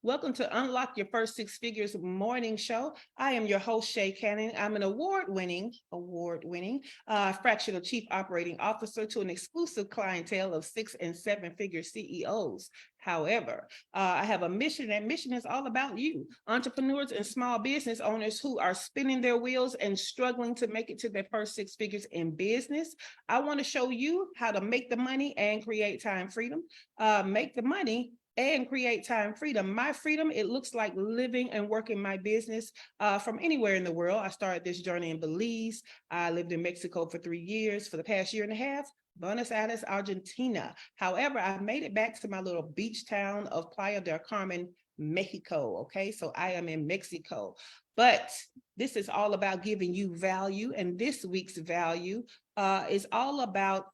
Welcome to Unlock Your First Six Figures morning show. I am your host, Shay Cannon. I'm an award-winning fractional chief operating officer to an exclusive clientele of 6 and 7-figure CEOs. However, I have a mission. That mission is all about you, entrepreneurs and small business owners who are spinning their wheels and struggling to make it to their first six figures in business. I want to show you how to make the money and create time freedom. Make the money and create time freedom. My freedom, it looks like living and working my business from anywhere in the world. I started this journey in Belize. I lived in Mexico for 3 years. For the past year and a half, Buenos Aires, Argentina. However, I made it back to my little beach town of Playa del Carmen, Mexico. Okay, so I am in Mexico. But this is all about giving you value. And this week's value is all about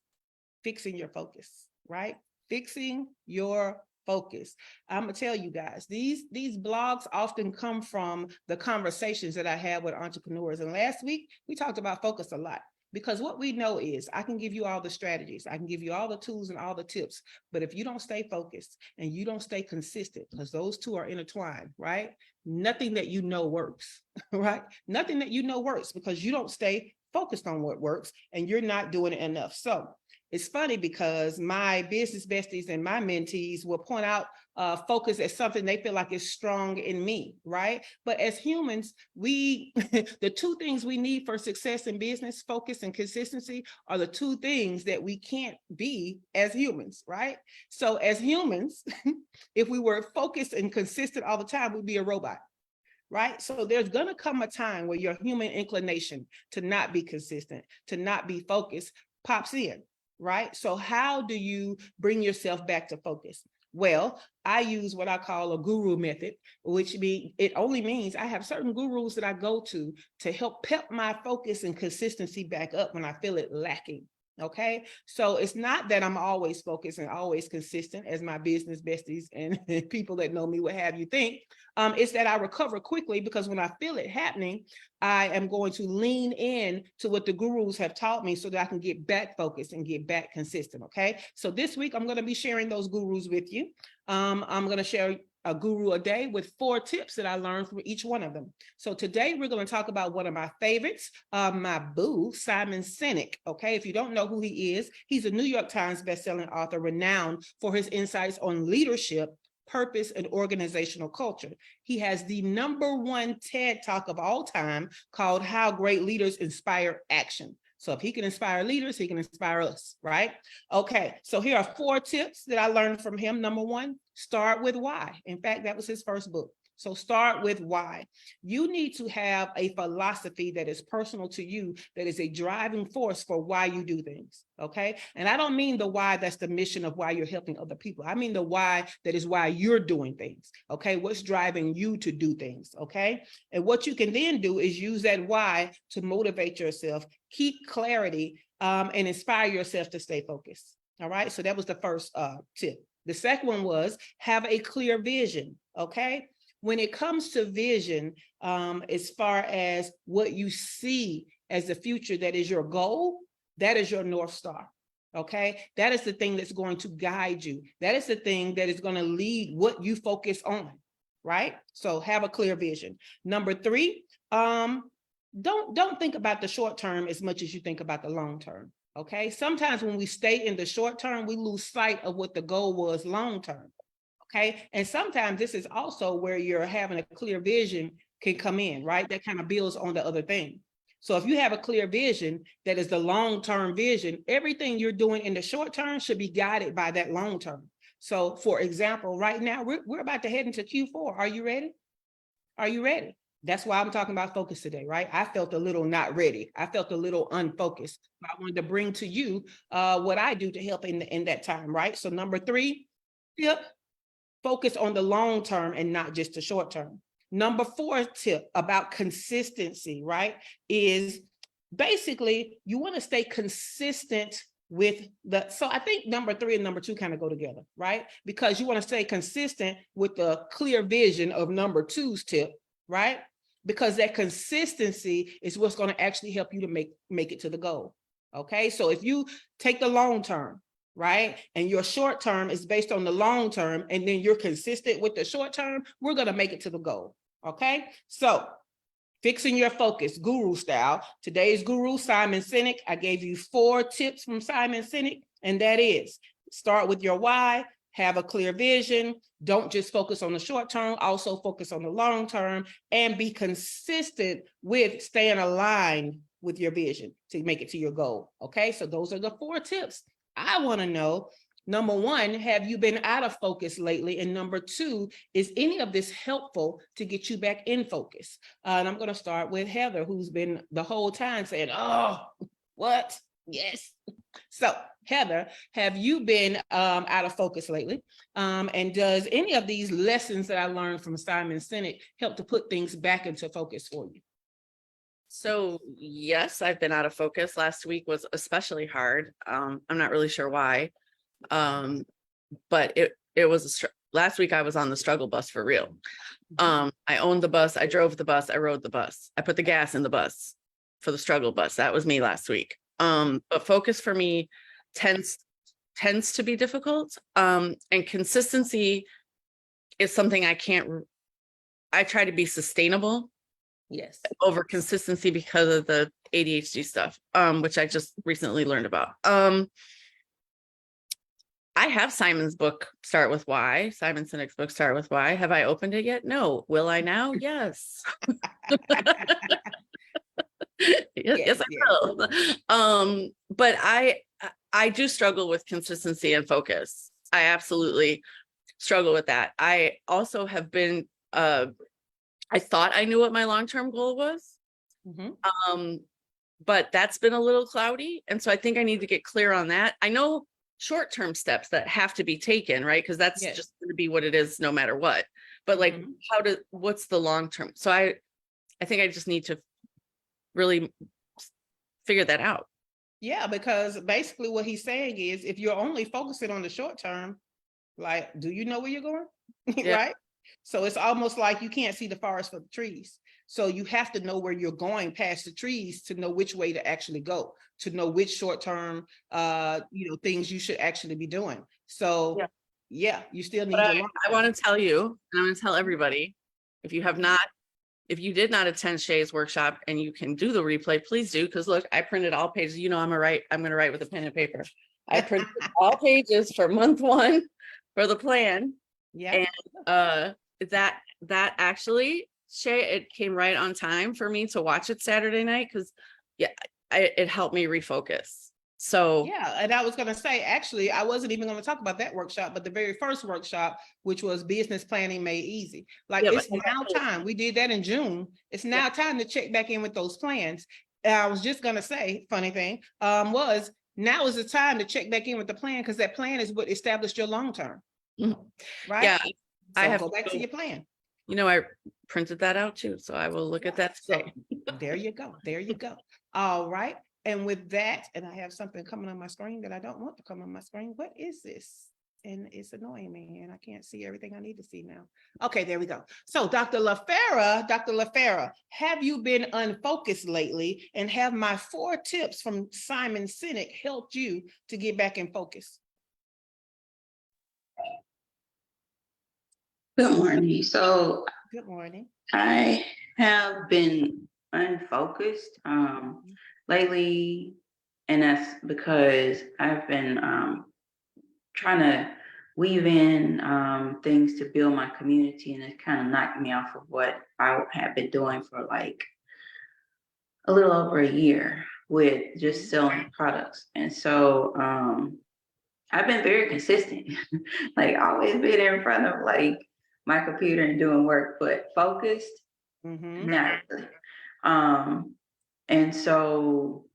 fixing your focus, right? Fixing your focus. I'm gonna tell you guys, these blogs often come from the conversations that I have with entrepreneurs. And last week we talked about focus a lot, because what we know is I can give you all the strategies, I can give you all the tools and all the tips, but if you don't stay focused and you don't stay consistent, because those two are intertwined, right? Nothing that you know works, right? Nothing that you know works because you don't stay focused on what works and you're not doing it enough. So it's funny because my business besties and my mentees will point out focus as something they feel like is strong in me, right? But as humans, the two things we need for success in business, focus and consistency, are the two things that we can't be as humans, right? So as humans, if we were focused and consistent all the time, we'd be a robot. Right? So there's going to come a time where your human inclination to not be consistent, to not be focused, pops in. Right? So how do you bring yourself back to focus? Well, I use what I call a guru method, which it only means I have certain gurus that I go to help pep my focus and consistency back up when I feel it lacking. Okay, so it's not that I'm always focused and always consistent, as my business besties and people that know me would have you think. It's that I recover quickly, because when I feel it happening, I am going to lean in to what the gurus have taught me so that I can get back focused and get back consistent. Okay, so this week I'm going to be sharing those gurus with you. I'm going to share a guru a day with 4 tips that I learned from each one of them. So today we're going to talk about one of my favorites, my boo, Simon Sinek. Okay, if you don't know who he is, he's a New York Times bestselling author renowned for his insights on leadership, purpose, and organizational culture. He has the #1 TED Talk of all time called How Great Leaders Inspire Action. So if he can inspire leaders, he can inspire us, right? Okay, so here are 4 tips that I learned from him. #1, start with why. In fact, that was his first book. So start with why. You need to have a philosophy that is personal to you, that is a driving force for why you do things, okay? And I don't mean the why that's the mission of why you're helping other people. I mean the why that is why you're doing things, okay? What's driving you to do things, okay? And what you can then do is use that why to motivate yourself, keep clarity, and inspire yourself to stay focused, all right? So that was the first tip. The second one was have a clear vision, okay? When it comes to vision, as far as what you see as the future that is your goal, that is your North Star, okay? That is the thing that's going to guide you. That is the thing that is going to lead what you focus on, right? So have a clear vision. #3, don't think about the short term as much as you think about the long term, okay? Sometimes when we stay in the short term, we lose sight of what the goal was long term. Okay. And sometimes this is also where you're having a clear vision can come in, right? That kind of builds on the other thing. So if you have a clear vision, that is the long-term vision, everything you're doing in the short term should be guided by that long term. So for example, right now, we're about to head into Q4. Are you ready? Are you ready? That's why I'm talking about focus today, right? I felt a little not ready. I felt a little unfocused. I wanted to bring to you what I do to help in that time, right? So #3, tip. Focus on the long term and not just the short term. #4 tip about consistency, right, is basically you want to stay consistent with so I think #3 and #2 kind of go together, right? Because you want to stay consistent with the clear vision of #2's tip, right? Because that consistency is what's going to actually help you to make it to the goal. Okay, so if you take the long term, right? And your short term is based on the long term, and then you're consistent with the short term, we're going to make it to the goal. Okay. So fixing your focus, guru style. Today's guru, Simon Sinek. I gave you 4 tips from Simon Sinek, and that is start with your why, have a clear vision, don't just focus on the short term, also focus on the long term, and be consistent with staying aligned with your vision to make it to your goal. Okay, so those are the 4 tips. I want to know, number 1, have you been out of focus lately? And number 2, is any of this helpful to get you back in focus? And I'm going to start with Heather, who's been the whole time saying, oh, what? Yes. So Heather, have you been out of focus lately? And does any of these lessons that I learned from Simon Sinek help to put things back into focus for you? So yes, I've been out of focus. Last week was especially hard. I'm not really sure why. But it was last week I was on the struggle bus for real. I owned the bus, I drove the bus, I rode the bus, I put the gas in the bus for the struggle bus. That was me last week. But focus for me tends to be difficult. And consistency is something I try to be sustainable. Yes. Over consistency because of the ADHD stuff, which I just recently learned about. I have Simon's book, Start With Why, Simon Sinek's book, Start With Why. Have I opened it yet? No. Will I now? Yes. Yes, I will. But I do struggle with consistency and focus. I absolutely struggle with that. I also have been, I thought I knew what my long-term goal was. But that's been a little cloudy. And so I think I need to get clear on that. I know short-term steps that have to be taken, right? Because that's just going to be what it is no matter what. But like, what's the long-term? So I think I just need to really figure that out. Yeah, because basically what he's saying is if you're only focusing on the short term, like, do you know where you're going? Right? So it's almost like you can't see the forest for the trees. So you have to know where you're going past the trees to know which way to actually go, to know which short-term, things you should actually be doing. So you still need I want to tell you, and I'm going to tell everybody, if you did not attend Shay's workshop and you can do the replay, please do. Because look, I printed all pages. I'm going to write with a pen and paper. I printed all pages for month 1 for the plan. Yeah. And that actually, Shay, it came right on time for me to watch it Saturday night because it helped me refocus. So and I was going to say, actually, I wasn't even going to talk about that workshop, but the very first workshop, which was business planning made easy. Like it's now time. We did that in June. It's now time to check back in with those plans. And I was just going to say, funny thing was now is the time to check back in with the plan because that plan is what established your long term. Right? Yeah. So I have to go back to your plan. I printed that out too. So I will look at that today. So, there you go. There you go. All right. And with that, and I have something coming on my screen that I don't want to come on my screen. What is this? And it's annoying me and I can't see everything I need to see now. Okay, there we go. So Dr. LaFera, have you been unfocused lately? And have my 4 tips from Simon Sinek helped you to get back in focus? Good morning. So good morning. I have been unfocused lately, and that's because I've been trying to weave in things to build my community, and it kind of knocked me off of what I have been doing for like a little over a year with just selling products. And so I've been very consistent, like always been in front of like my computer and doing work, but focused, not really. And so,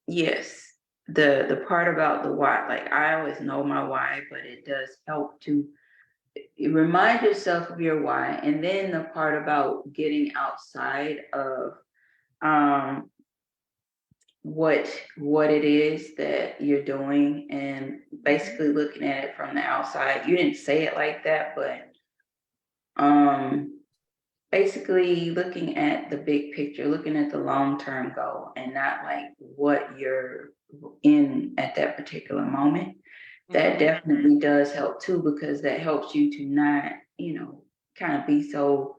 yes, the part about the why, like I always know my why, but it does help to remind yourself of your why. And then the part about getting outside of what it is that you're doing and basically looking at it from the outside. You didn't say it like that, but basically looking at the big picture, looking at the long-term goal, and not like what you're in at that particular moment. That definitely does help too, because that helps you to not, kind of be so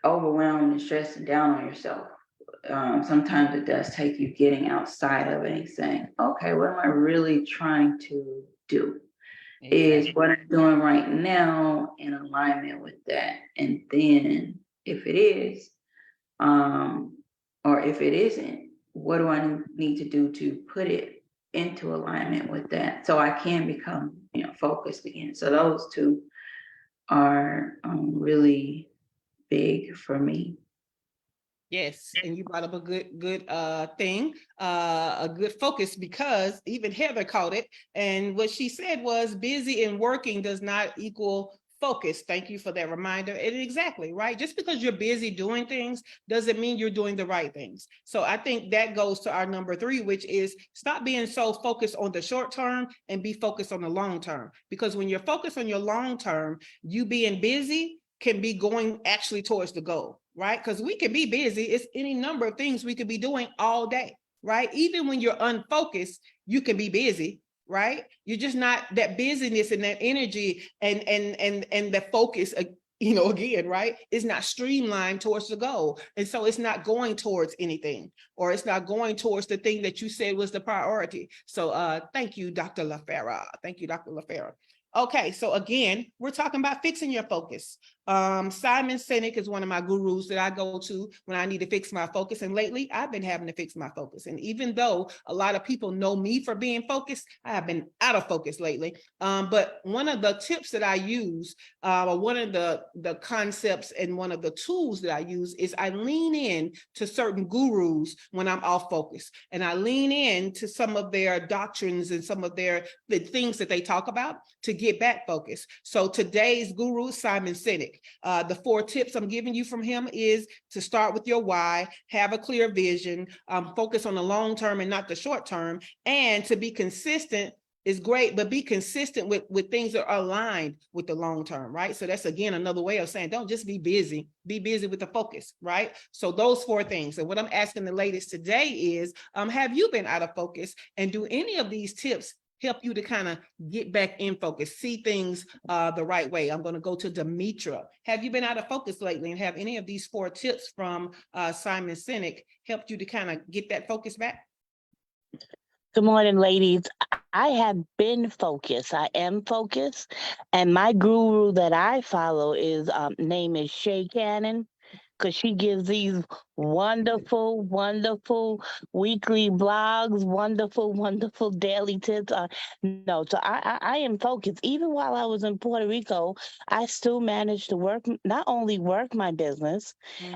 overwhelmed and stressed and down on yourself. Sometimes it does take you getting outside of it and saying, okay, what am I really trying to do? Is what I'm doing right now in alignment with that? And then if it is, or if it isn't, what do I need to do to put it into alignment with that so I can become, focused again? So those two are really big for me. Yes, and you brought up a good thing, a good focus, because even Heather caught it. And what she said was busy and working does not equal focus. Thank you for that reminder. And exactly, right? Just because you're busy doing things doesn't mean you're doing the right things. So I think that goes to our number 3, which is stop being so focused on the short term and be focused on the long term. Because when you're focused on your long term, you being busy can be going actually towards the goal, right? Because we can be busy. It's any number of things we could be doing all day, right? Even when you're unfocused, you can be busy, right? You're just not that busyness and that energy and the focus, again, right? It's not streamlined towards the goal. And so it's not going towards anything, or it's not going towards the thing that you said was the priority. So thank you, Dr. LaFera. Thank you, Dr. LaFera. Okay, so again, we're talking about fixing your focus. Simon Sinek is one of my gurus that I go to when I need to fix my focus. And lately, I've been having to fix my focus. And even though a lot of people know me for being focused, I have been out of focus lately. But one of the tips that I use, or one of the concepts and one of the tools that I use, is I lean in to certain gurus when I'm off focus. And I lean in to some of their doctrines and some of the things that they talk about to get back focused. So today's guru is Simon Sinek. The 4 tips I'm giving you from him is to start with your why, have a clear vision, focus on the long term and not the short term, and to be consistent is great, but be consistent with things that are aligned with the long term, right? So that's, again, another way of saying, don't just be busy with the focus, right? So those 4 things. And what I'm asking the ladies today is, have you been out of focus? And do any of these tips help you to kind of get back in focus, see things the right way? I'm going to go to Demetra. Have you been out of focus lately, and have any of these 4 tips from Simon Sinek helped you to kind of get that focus back? Good morning, ladies. I have been focused. I am focused. And my guru that I follow is name is Shay Cannon, because she gives these wonderful, wonderful weekly blogs, wonderful daily tips. So I am focused. Even while I was in Puerto Rico, I still managed to not only work my business,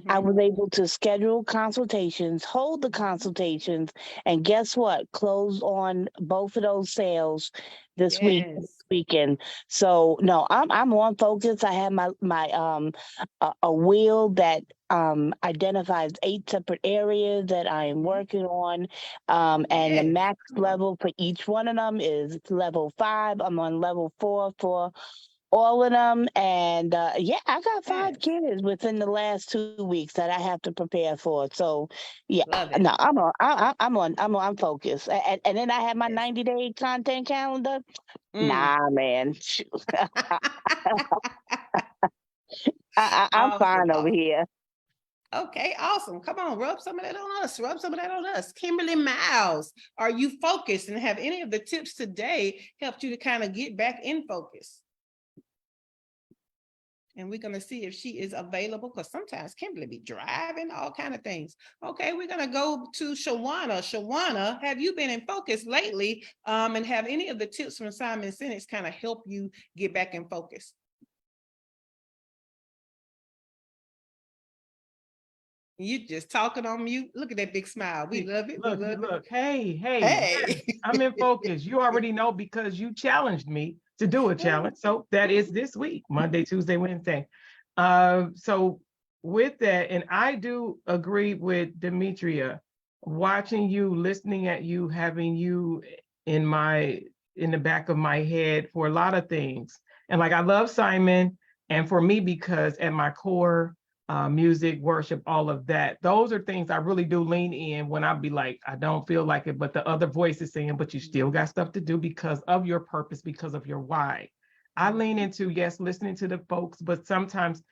I was able to schedule consultations, hold the consultations, and guess what? Close on both of those sales this weekend. So no, I'm on focus. I have my a wheel that identifies 8 separate areas that I am working on, and the max level for each one of them is level 5. I'm on level 4 for all of them, and I got 5 kids within the last 2 weeks that I have to prepare for. So no, I'm focused, and then I have my 90-day content calendar. Nah, man. I'm fine over here. Okay, awesome. Come on, rub some of that on us. Rub some of that on us. Kimberly Miles, are you focused, and have any of the tips today helped you to kind of get back in focus? And we're going to see if she is available, because sometimes Kimberly be driving, all kind of things. Okay, we're going to go to Shawana. Shawana, have you been in focus lately? And have any of the tips from Simon Sinek kind of help you get back in focus? You just talking on mute. Look at that big smile. We love it. Look. Hey. Yes, I'm in focus. You already know, because you challenged me to do a challenge. So that is this week, Monday, Tuesday, Wednesday. So with that, and I do agree with Demetria, watching you, listening at you, having you in the back of my head for a lot of things. And like, I love Simon. And for me, because at my core, music, worship, all of that, those are things I really do lean in when I be like, I don't feel like it, but the other voice is saying, but you still got stuff to do because of your purpose, because of your why. I lean into, yes, listening to the folks, but sometimes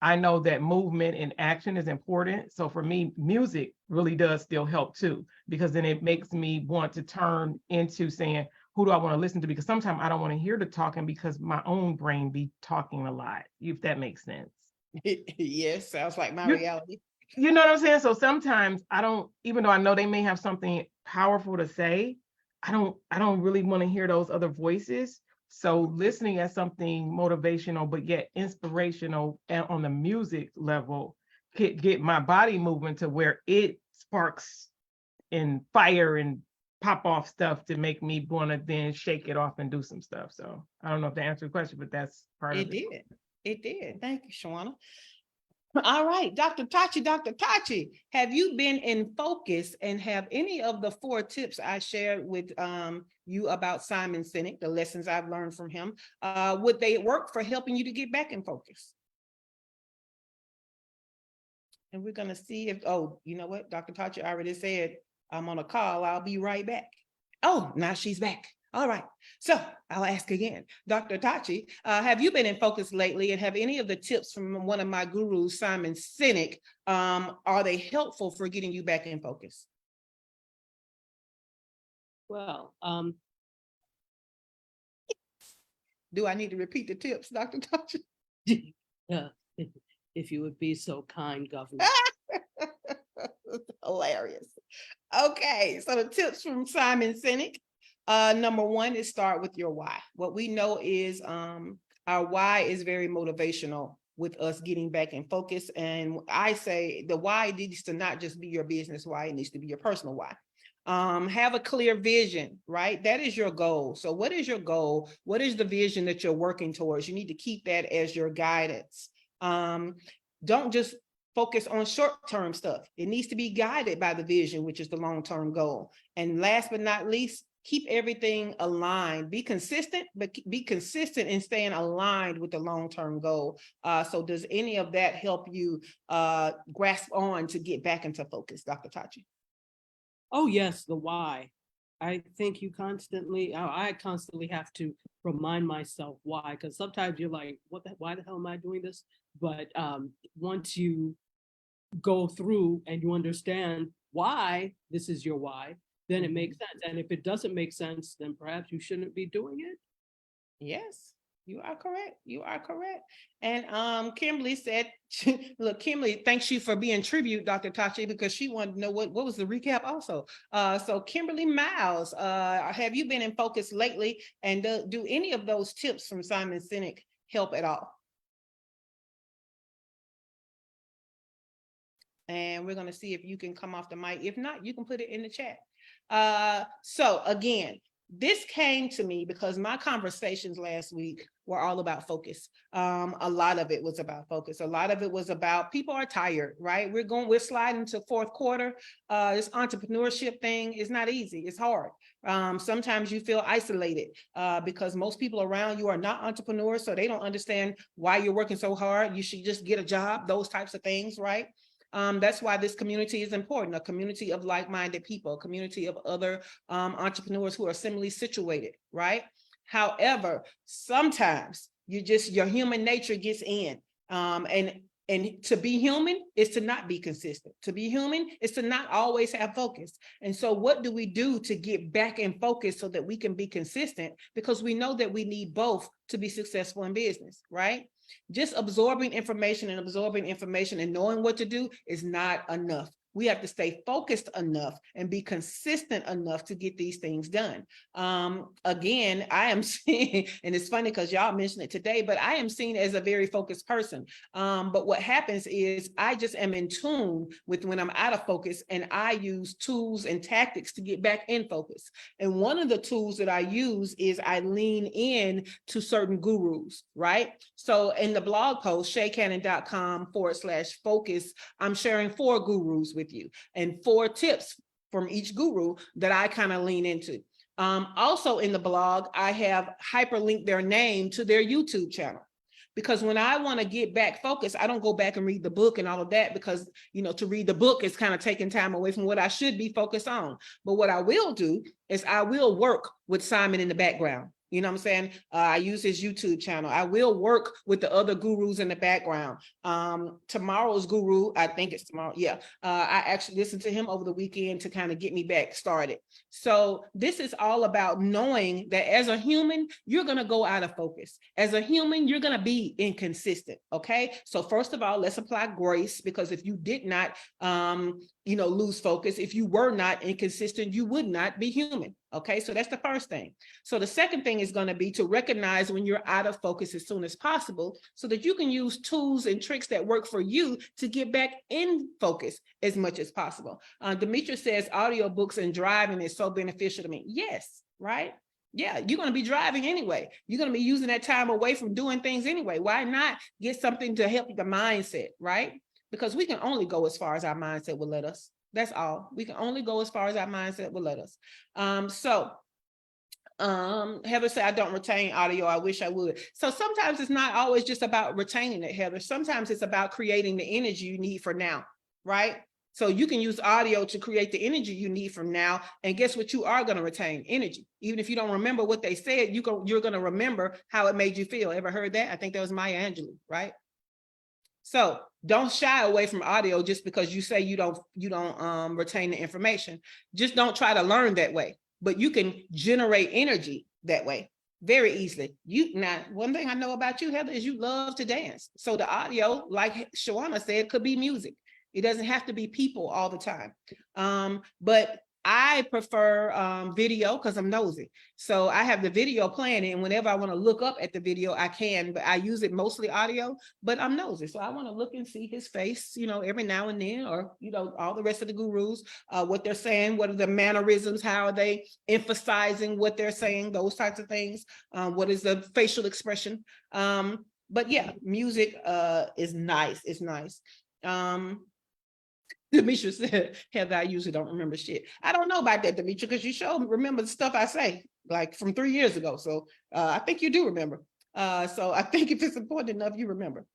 I know that movement and action is important. So for me, music really does still help too, because then it makes me want to turn into saying, who do I want to listen to? Because sometimes I don't want to hear the talking because my own brain be talking a lot, if that makes sense. Yes, sounds like my You- reality. You know what I'm saying? So sometimes I don't, even though I know they may have something powerful to say, I don't really want to hear those other voices. So listening at something motivational, but yet inspirational and on the music level, get my body moving to where it sparks and fire and pop off stuff to make me want to then shake it off and do some stuff. So I don't know if that answered the question, but that's part of It it. did. It did. Thank you, Shawana. All right, Dr. Tachi, have you been in focus and have any of the 4 tips I shared with you about Simon Sinek, the lessons I've learned from him, would they work for helping you to get back in focus? And we're going to see if, oh, you know what? Dr. Tachi already said, I'm on a call. I'll be right back. Oh, now she's back. All right. So I'll ask again. Dr. Tachi, have you been in focus lately and have any of the tips from one of my gurus, Simon Sinek, are they helpful for getting you back in focus? Well, Do I need to repeat the tips, Dr. Tachi? if you would be so kind, Governor. Hilarious. Okay, so the tips from Simon Sinek. Number 1 is start with your why. What we know is our why is very motivational with us getting back in focus. And I say the why needs to not just be your business why, it needs to be your personal why. Have a clear vision, right? That is your goal. So what is your goal? What is the vision that you're working towards? You need to keep that as your guidance. Don't just focus on short-term stuff. It needs to be guided by the vision, which is the long-term goal. And last but not least, keep everything aligned. Be consistent, but be consistent in staying aligned with the long-term goal. So does any of that help you grasp on to get back into focus, Dr. Tachi? Oh, yes, the why. I think I constantly have to remind myself why, because sometimes you're like, why the hell am I doing this? But once you go through and you understand why this is your why, then it makes sense. And if it doesn't make sense, then perhaps you shouldn't be doing it. Yes, you are correct. You are correct. And Kimberly said, look, Kimberly, thanks you for being tribute, Dr. Tachi, because she wanted to know what was the recap also. So Kimberly Miles, have you been in focus lately? And do any of those tips from Simon Sinek help at all? And we're going to see if you can come off the mic. If not, you can put it in the chat. So again, this came to me because my conversations last week were all about focus. A lot of it was about focus. A lot of it was about people are tired, right? We're sliding to 4th quarter. This entrepreneurship thing is not easy. It's hard. Sometimes you feel isolated because most people around you are not entrepreneurs, so they don't understand why you're working so hard. You should just get a job, those types of things, right? That's why this community is important, a community of like-minded people, a community of other entrepreneurs who are similarly situated, right? However, sometimes your human nature gets in. And to be human is to not be consistent. To be human is to not always have focus. And so what do we do to get back in focus so that we can be consistent? Because we know that we need both to be successful in business, right? Just absorbing information and knowing what to do is not enough. We have to stay focused enough and be consistent enough to get these things done. Again, I am seeing, and it's funny because y'all mentioned it today, but I am seen as a very focused person. But what happens is I just am in tune with when I'm out of focus, and I use tools and tactics to get back in focus. And one of the tools that I use is I lean in to certain gurus, right? So in the blog post, shaycannon.com/focus, I'm sharing 4 gurus with you and 4 tips from each guru that I kind of lean into. Also in the blog, I have hyperlinked their name to their YouTube channel. Because when I want to get back focused, I don't go back and read the book and all of that, because, you know, to read the book is kind of taking time away from what I should be focused on. But what I will do is I will work with Simon in the background. You know what I'm saying? I use his YouTube channel. I will work with the other gurus in the background. Tomorrow's guru, I think it's tomorrow. Yeah. I actually listened to him over the weekend to kind of get me back started. So this is all about knowing that as a human, you're going to go out of focus. As a human, you're going to be inconsistent. Okay. So first of all, let's apply grace, because if you did not, lose focus, if you were not inconsistent, you would not be human. Okay, so that's the first thing. So the second thing is going to be to recognize when you're out of focus as soon as possible, so that you can use tools and tricks that work for you to get back in focus as much as possible. Demetra says audiobooks and driving is so beneficial to me. Yes, right? Yeah, you're going to be driving anyway. You're going to be using that time away from doing things anyway. Why not get something to help the mindset, right? Because we can only go as far as our mindset will let us. That's all. We can only go as far as our mindset will let us. Heather said, I don't retain audio. I wish I would. So sometimes it's not always just about retaining it, Heather. Sometimes it's about creating the energy you need for now, right? So you can use audio to create the energy you need from now. And guess what? You are going to retain energy. Even if you don't remember what they said, you're going to remember how it made you feel. Ever heard that? I think that was Maya Angelou, right? So don't shy away from audio just because you say you don't retain the information. Just don't try to learn that way, but you can generate energy that way very easily. Now, one thing I know about you, Heather, is you love to dance. So the audio, like Shawana said, could be music. It doesn't have to be people all the time. But I prefer video because I'm nosy. So I have the video playing, and whenever I want to look up at the video, I can, but I use it mostly audio, but I'm nosy. So I want to look and see his face, every now and then, or, all the rest of the gurus, what they're saying, what are the mannerisms, how are they emphasizing what they're saying, those types of things. What is the facial expression? But yeah, music is nice. It's nice. Demetra said, Heather, I usually don't remember shit. I don't know about that, Demetra, because you show remember the stuff I say, like from 3 years ago. So I think you do remember. So I think if it's important enough, you remember.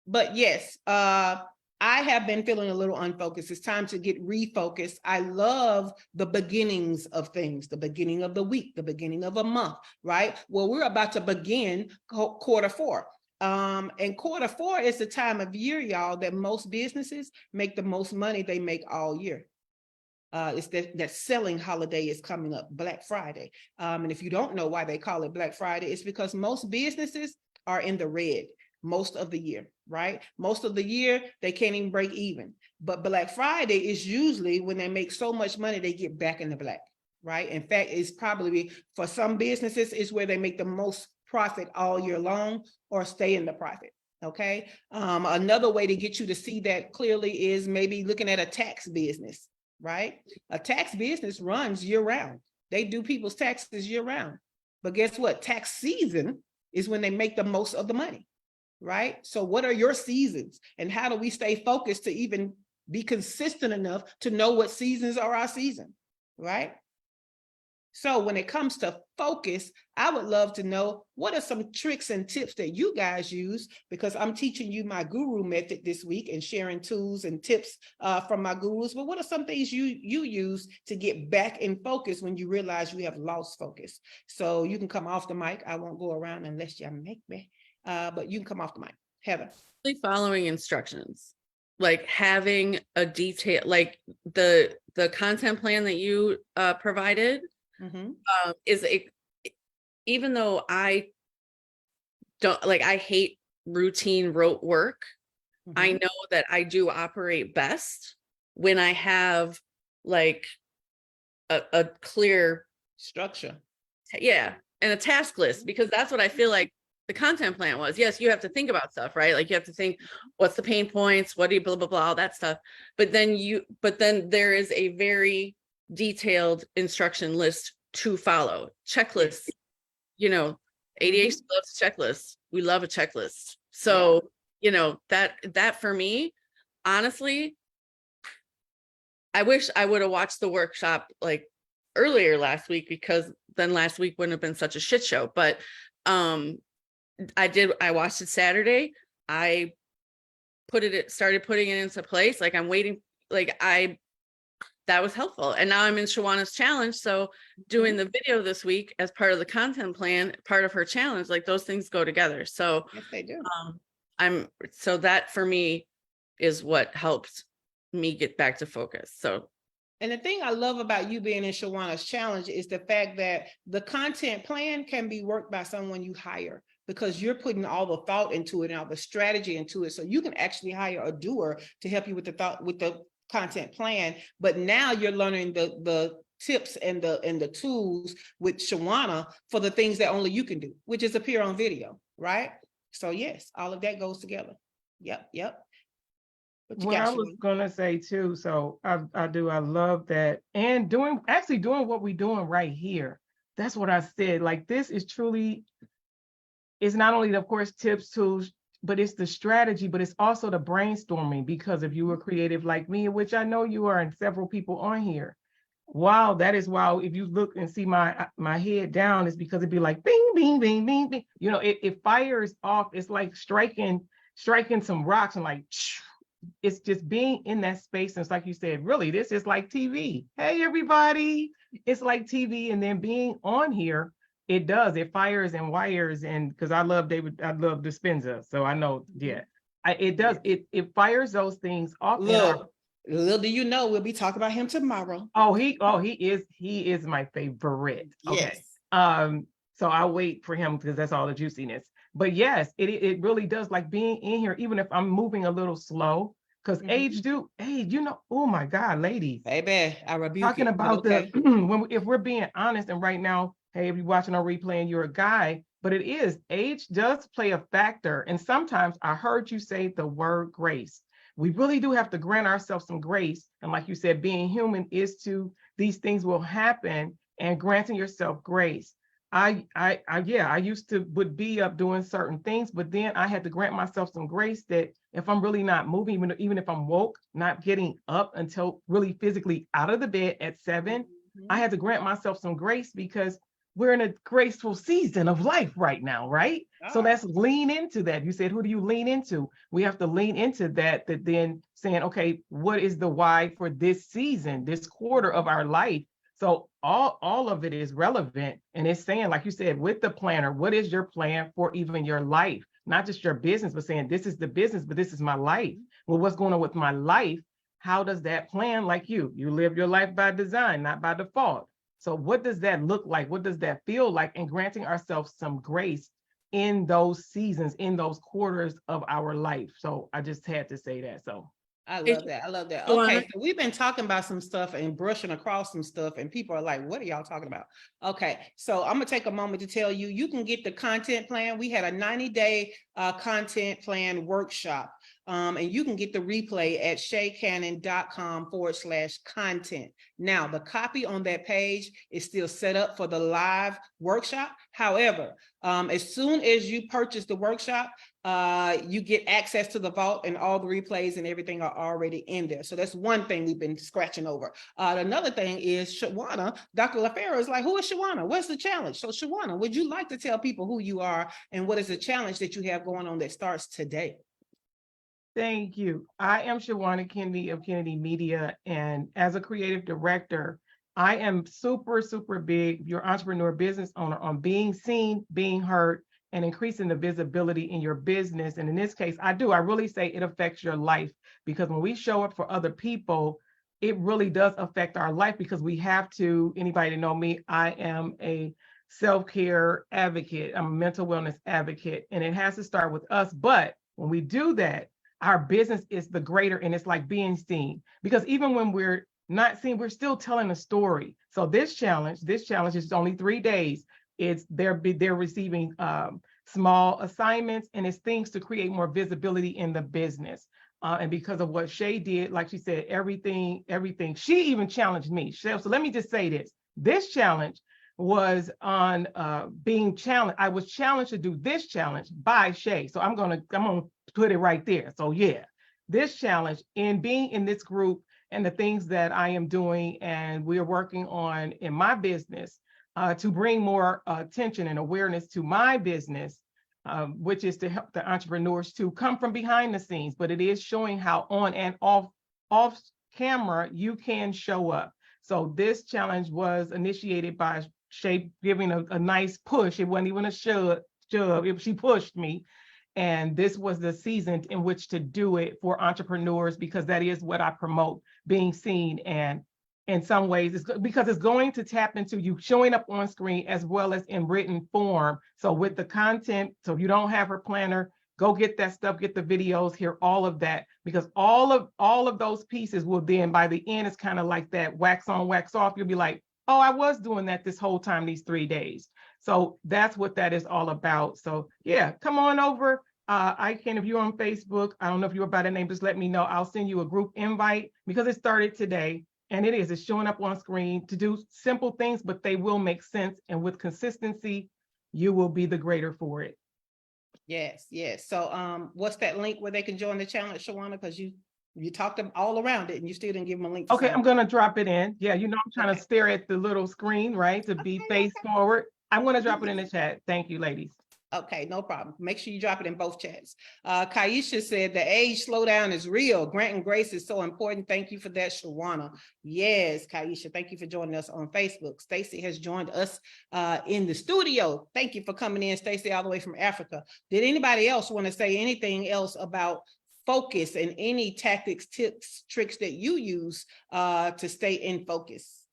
But yes, I have been feeling a little unfocused. It's time to get refocused. I love the beginnings of things, the beginning of the week, the beginning of a month, right? Well, we're about to begin quarter four. And quarter four is the time of year, y'all, that most businesses make the most money they make all year. It's that selling holiday is coming up, Black Friday. And if you don't know why they call it Black Friday, it's because most businesses are in the red most of the year, right? Most of the year, they can't even break even. But Black Friday is usually when they make so much money, they get back in the black, right? In fact, it's probably, for some businesses, is where they make the most profit all year long or stay in the profit. Okay. Another way to get you to see that clearly is maybe looking at a tax business, right? A tax business runs year round. They do people's taxes year round. But guess what? Tax season is when they make the most of the money, right? So what are your seasons, and how do we stay focused to even be consistent enough to know what seasons are our season, right? So when it comes to focus, I would love to know, what are some tricks and tips that you guys use? Because I'm teaching you my guru method this week and sharing tools and tips from my gurus. But what are some things you use to get back in focus when you realize you have lost focus? So you can come off the mic. I won't go around unless you make me, but you can come off the mic. Heather. Following instructions, like having a detail, like the content plan that you provided. Mm-hmm. Even though I don't I hate routine rote work, Mm-hmm. I know that I do operate best when I have like a clear structure. And a task list, because that's what I feel like the content plan was. Yes, you have to think about stuff, right? Like you have to think, what's the pain points? What do you blah, blah, blah, all that stuff. But then there is a very detailed instruction list to follow, checklist. ADHD loves checklists. We love a checklist. So that for me, honestly, I wish I would have watched the workshop like earlier last week, because then last week wouldn't have been such a shit show. But I watched it Saturday. I started putting it into place. Like I'm waiting, that was helpful. And now I'm in Shawana's challenge. So doing the video this week as part of the content plan, part of her challenge, like those things go together. So Yes, they do. so that for me is what helps me get back to focus. So And the thing I love about you being in Shawana's challenge is the fact that the content plan can be worked by someone you hire, because you're putting all the thought into it and all the strategy into it. So you can actually hire a doer to help you with the thought, with the content plan. But now you're learning the tips and the tools with Shawana for the things that only you can do, which is appear on video, right? So yes, all of that goes together. Yep. What you What got, I was Shawana? gonna say too, so I love that. And doing what we're doing right here. That's what I said. Like this is truly, it's not only, of course, tips, tools, but it's the strategy, but it's also the brainstorming. Because if you were creative like me, which I know you are, and several people on here, wow, that is wow. If you look and see my head down, it's because it'd be like bing, bing, bing, bing, bing. You know, it fires off. It's like striking some rocks and like, it's just being in that space. And it's like you said, really, this is like TV. Hey, everybody, it's like TV. And then being on here, it fires and wires. And because I love Dispenza. So I know, yeah, it does. It fires those things off. Look, little do you know, we'll be talking about him tomorrow. He is my favorite. Okay. Yes. So I'll wait for him because that's all the juiciness. But yes, it really does, like being in here, even if I'm moving a little slow, because age, you know, oh my God, ladies. Baby, I rebuke Talking you, about okay. if we're being honest, and right now, hey, if you're watching or replaying, you're a guy, but age does play a factor. And sometimes I heard you say the word grace. We really do have to grant ourselves some grace. And like you said, being human is these things will happen, and granting yourself grace. I used to would be up doing certain things, but then I had to grant myself some grace that if I'm really not moving, even if I'm woke, not getting up until really physically out of the bed at 7, I had to grant myself some grace because we're in a graceful season of life right now, right? So let's lean into that. You said, who do you lean into? We have to lean into that then saying, okay, what is the why for this season, this quarter of our life? So all of it is relevant. And it's saying, like you said, with the planner, what is your plan for even your life? Not just your business, but saying this is the business, but this is my life. Well, what's going on with my life? How does that plan, like you live your life by design, not by default. So what does that look like? What does that feel like? And granting ourselves some grace in those seasons, in those quarters of our life. So I just had to say that. So I love that. Okay, so we've been talking about some stuff and brushing across some stuff, and people are like, what are y'all talking about? Okay, so I'm gonna take a moment to tell you, you can get the content plan. We had a 90-day content plan workshop. And you can get the replay at shaycannon.com/content. Now, the copy on that page is still set up for the live workshop. However, as soon as you purchase the workshop, you get access to the vault, and all the replays and everything are already in there. So that's one thing we've been scratching over. Another thing is Shawana. Dr. LaFera is like, who is Shawana? What's the challenge? So Shawana, would you like to tell people who you are and what is the challenge that you have going on that starts today? Thank you. I am Shawana Kennedy of Kennedy Media, and as a creative director, I am super, super big, your entrepreneur business owner, on being seen, being heard, and increasing the visibility in your business. And in this case, I really say it affects your life, because when we show up for other people, it really does affect our life, because we have to. Anybody that know me, I am a self-care advocate. I'm a mental wellness advocate, and it has to start with us. But when we do that, our business is the greater, and it's like being seen, because even when we're not seen, we're still telling a story. So this challenge is only 3 days. They're receiving small assignments, and it's things to create more visibility in the business. And because of what Shay did, like she said, everything, she even challenged me. So let me just say this challenge was on being challenged. I was challenged to do this challenge by Shay. So I'm gonna put it right there. So yeah, this challenge in being in this group and the things that I am doing and we're working on in my business to bring more attention and awareness to my business which is to help the entrepreneurs to come from behind the scenes, but it is showing how on and off camera you can show up. So this challenge was initiated by Shay giving a nice push. It wasn't even a shove. She pushed me. And this was the season in which to do it for entrepreneurs, because that is what I promote, being seen. And in some ways, because it's going to tap into you showing up on screen as well as in written form. So with the content, so if you don't have her planner, go get that stuff, get the videos, hear all of that, because all of those pieces will then, by the end, it's kind of like that wax on, wax off. You'll be like, oh, I was doing that this whole time, these 3 days. So that's what that is all about. So yeah, come on over. If you're on Facebook, I don't know if you're by that name, just let me know. I'll send you a group invite, because it started today. And it's showing up on screen to do simple things, but they will make sense. And with consistency, you will be the greater for it. Yes, yes. So what's that link where they can join the challenge, Shawana? Because you talked them all around it and you still didn't give them a link. Okay, I'm gonna drop it in. Yeah, I'm trying to stare at the little screen, right? To be face forward. I'm gonna drop it in the chat. Thank you, ladies. Okay, no problem. Make sure you drop it in both chats. Kaisha said the age slowdown is real. Grant and grace is so important. Thank you for that, Shawana. Yes, Kaisha, thank you for joining us on Facebook. Stacy has joined us in the studio. Thank you for coming in, Stacy, all the way from Africa. Did anybody else want to say anything else about focus and any tactics, tips, tricks that you use to stay in focus?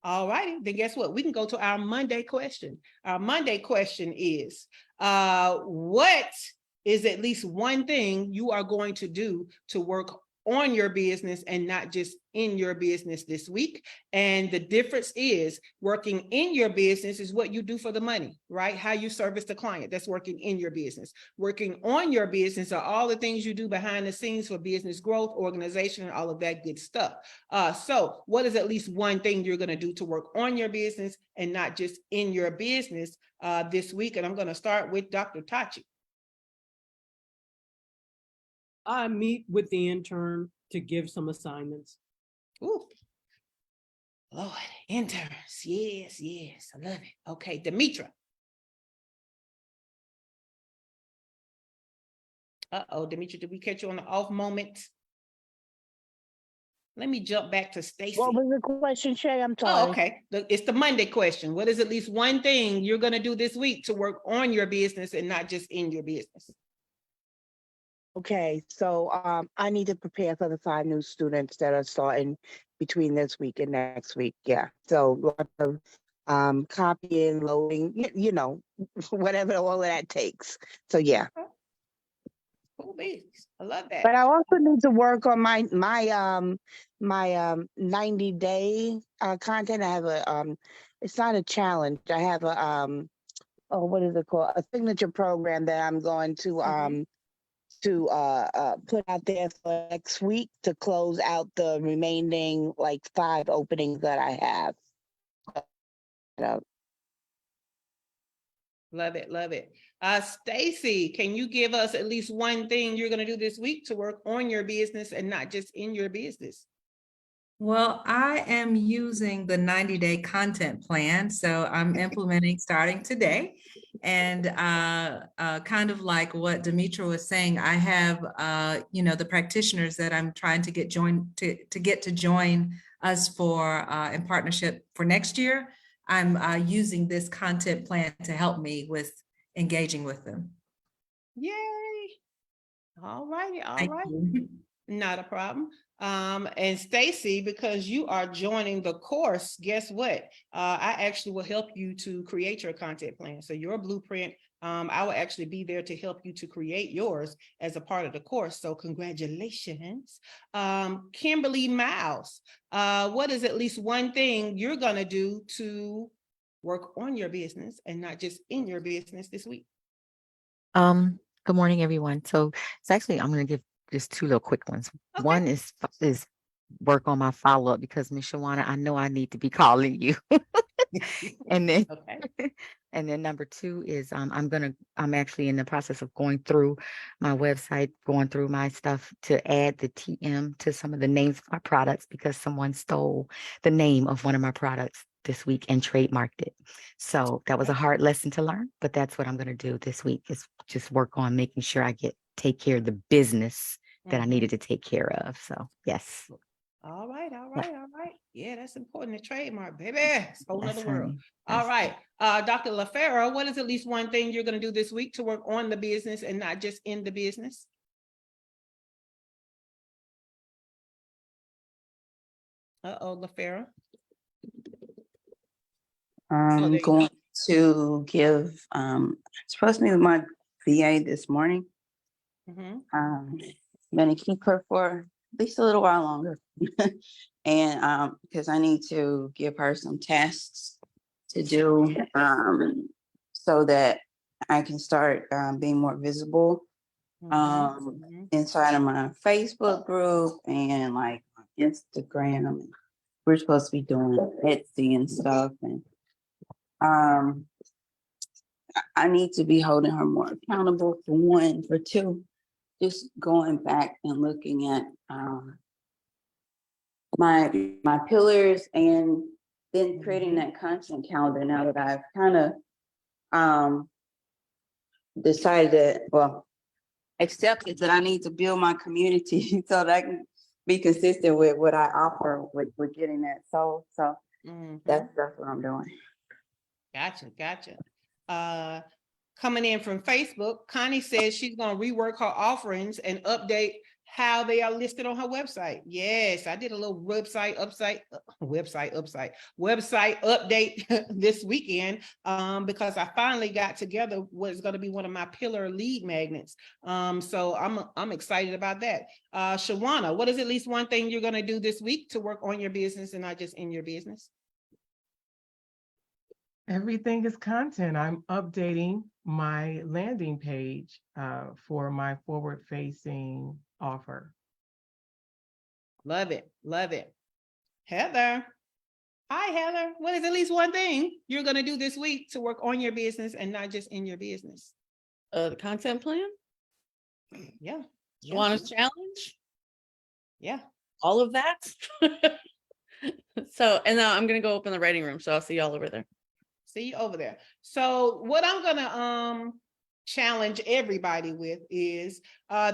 All righty, then guess what? We can go to our Monday question. Our Monday question is, what is at least one thing you are going to do to work on your business and not just in your business this week? And the difference is, working in your business is what you do for the money, right? How you service the client, that's working in your business. Working on your business are all the things you do behind the scenes for business growth, organization, and all of that good stuff. So what is at least one thing you're going to do to work on your business and not just in your business this week? And I'm going to start with Dr. Tachi. I meet with the intern to give some assignments. Ooh, Lord, interns. Yes, yes, I love it. Okay, Demetra. Demetra, did we catch you on the off moment? Let me jump back to Stacy. What was the question, Shay? I'm sorry. Oh, okay. It's the Monday question. What is at least one thing you're going to do this week to work on your business and not just in your business? Okay, so I need to prepare for the 5 new students that are starting between this week and next week. Yeah, so lots of copying, loading, whatever all of that takes. So yeah. Cool beans. I love that. But I also need to work on my 90-day content. I have a it's not a challenge. I have a what is it called? A signature program that I'm going to put out there for next week to close out the remaining 5 openings that I have. Love it, love it. Stacy, can you give us at least one thing you're going to do this week to work on your business and not just in your business? Well, I am using the 90-day content plan. So I'm implementing starting today. And kind of like what Demetra was saying, I have, the practitioners that I'm trying to get to join us for in partnership for next year. I'm using this content plan to help me with engaging with them. Yay. All righty. All Thank right. you. Not a problem. And Stacy, because you are joining the course, guess what? I actually will help you to create your content plan. So your blueprint, I will actually be there to help you to create yours as a part of the course. So congratulations. Kimberly Miles, what is at least one thing you're going to do to work on your business and not just in your business this week? Good morning, everyone. So it's actually, I'm going to give just 2 little quick ones. Okay. One is work on my follow-up, because Ms. Shawana, I know I need to be calling you. And then, Okay. and then number 2 is I'm actually in the process of going through my website, going through my stuff to add the TM to some of the names of my products, because someone stole the name of one of my products this week and trademarked it. So that was a hard lesson to learn, but that's what I'm going to do this week is just work on making sure I take care of the business that I needed to take care of. So yes. All right, all right, all right. Yeah, that's important to trademark, baby. It's a whole nother Yes, world. honey. All Yes. right. Dr. LaFera, what is at least one thing you're going to do this week to work on the business and not just in the business? Uh-oh, LaFera. I'm there you going to give, supposed to meet with my VA this morning. Mhm. I'm gonna keep her for at least a little while longer. And because I need to give her some tasks to do, so that I can start being more visible Mhm. inside of my Facebook group and like Instagram. We're supposed to be doing Etsy and stuff, and I need to be holding her more accountable for one. For two, just going back and looking at my pillars, and then creating that content calendar. Now that I've kind of decided that, well, accepted that I need to build my community so that I can be consistent with what I offer with getting that sold. So Mhm. that's what I'm doing. Gotcha. Coming in from Facebook, Connie says she's going to rework her offerings and update how they are listed on her website. Yes, I did a little website update this weekend because I finally got together what's going to be one of my pillar lead magnets. So I'm excited about that. Shawana, what is at least one thing you're going to do this week to work on your business and not just in your business? Everything is content. I'm updating my landing page for my forward-facing offer. Love it. Heather. Hi, Heather. What is at least one thing you're going to do this week to work on your business and not just in your business? The content plan, Yeah. Shawana's challenge, Yeah. all of that. So, and now I'm gonna go open the writing room. So I'll see y'all over there. See you over there. So what I'm gonna challenge everybody with is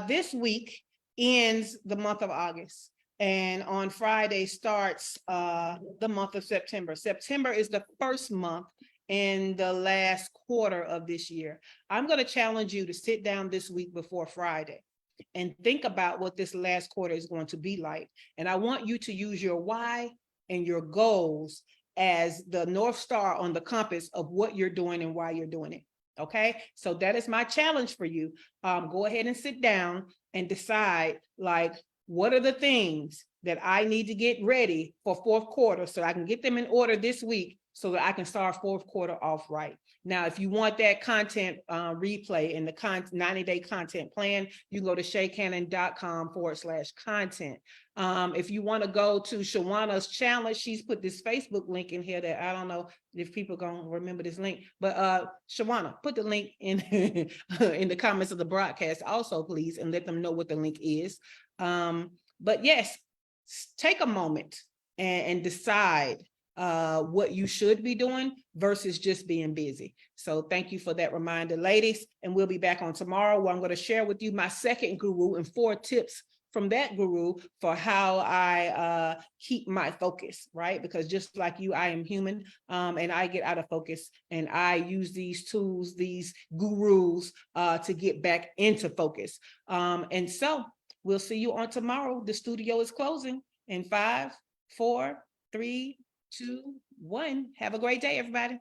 this week ends the month of August, and on Friday starts the month of September. September is the first month in the last quarter of this year. I'm going to challenge you to sit down this week before Friday and think about what this last quarter is going to be like. And I want you to use your why and your goals as the North Star on the compass of what you're doing and why you're doing it. Okay, so that is my challenge for you. Go ahead and sit down and decide, like, what are the things that I need to get ready for fourth quarter so I can get them in order this week so that I can start fourth quarter off right. Now, if you want that content replay and the 90-day content plan, you can go to shaycannon.com/content. If you want to go to Shawana's challenge, she's put this Facebook link in here that I don't know if people gonna remember this link, but Shawana, put the link in in the comments of the broadcast also, please, and let them know what the link is. But yes, take a moment and decide what you should be doing versus just being busy. So thank you for that reminder, ladies. And we'll be back on tomorrow where I'm going to share with you my second guru and 4 tips from that guru for how I keep my focus, right? Because just like you, I am human and I get out of focus, and I use these tools, these gurus to get back into focus. And so we'll see you on tomorrow. The studio is closing in 5, 4, 3, 2, 1. Have a great day, everybody.